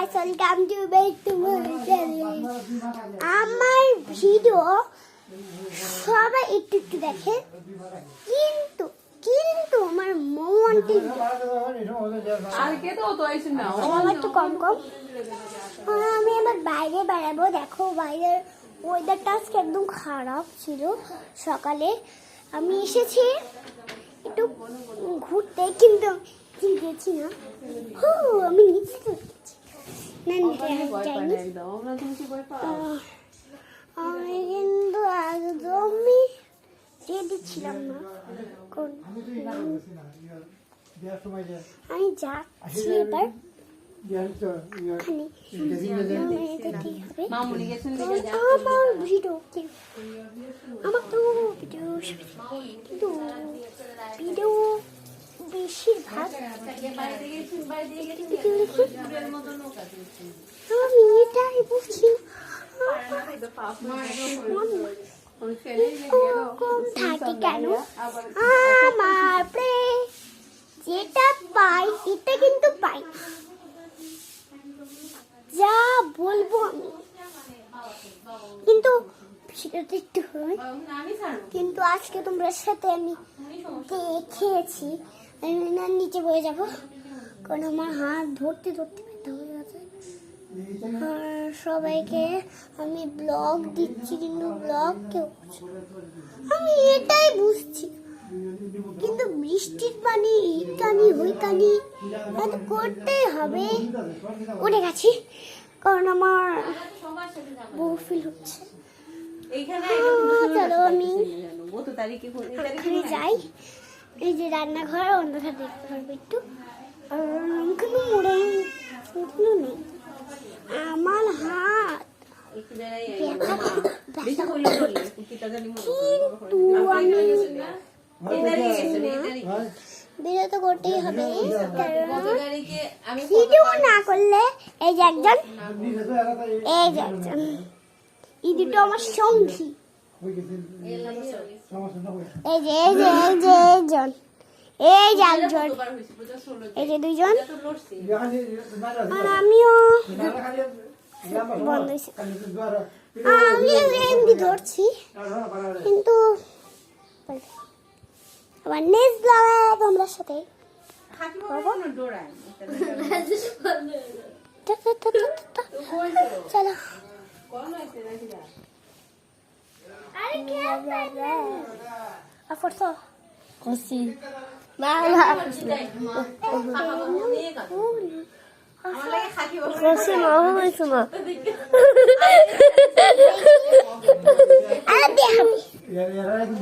Guys, welcome to back to my channel. আমার video সবাই একটু একটু দেখে, কিন্তু কিন্তু আমার মোমন্টি আমার একটু কম কম। আমি আবার বাইরে বেড়াবো। দেখো বাইরের ওয়েদারটা আজকে একদম খারাপ ছিল। সকালে আমি এসেছি একটু ঘুরতে, কিন্তু গেছি না। আমি নিচে গেছি না, নিচে যাইনি। আমি কিন্তু একদমই রেডি ছিলাম না। আমি যাচ্ছি এবার। আমার ভিডিও আমার তো ভিডিও কিন্তু ভিডিও বেশিরভাগ আমি এটাই বুঝছি কম থাকে কেন। আমার যেটা পাই এটা কিন্তু পাই, যা বলবো আমি, কিন্তু সেটাতে একটু হয়। কিন্তু আজকে তোমরা সাথে আমি দেখেছি। আমি না নিচে বয়ে যাবো, কারণ আমার হাত ধরতে ধরতে ব্যথা হয়ে গেছে। আর সবাইকে আমি ব্লগ দিচ্ছি, কিন্তু ব্লগ কেউ করছে না। আমি এটাই বুঝছি, কিন্তু বৃষ্টির পানি ইকানি হইকানি এত করতেই হবে। উঠে গেছি, কারণ আমার বউ ফিল হচ্ছে। চলো আমি এখানে যাই। এই যে রান্নাঘর, অন্যটা দেখতে পারবো একটু। কোনো মোড়ে নেই। আমার হাত কিন্তু আমি বিরত করতেই হবে। ভিডিও না করলে এই যে একজন, এই যে একজন, এই দুটো আমার সঙ্গী। এই যে এই যে এই যে একজন, এই যে একজন, এই যে দুইজন, আর আমিও বন্ধ হয়েছে। আমি এমনি ধরছি, কিন্তু আবার নেক্সট ব্লগে তোমরা সাথে চলো। খুশি খুশি না হয়েছে না।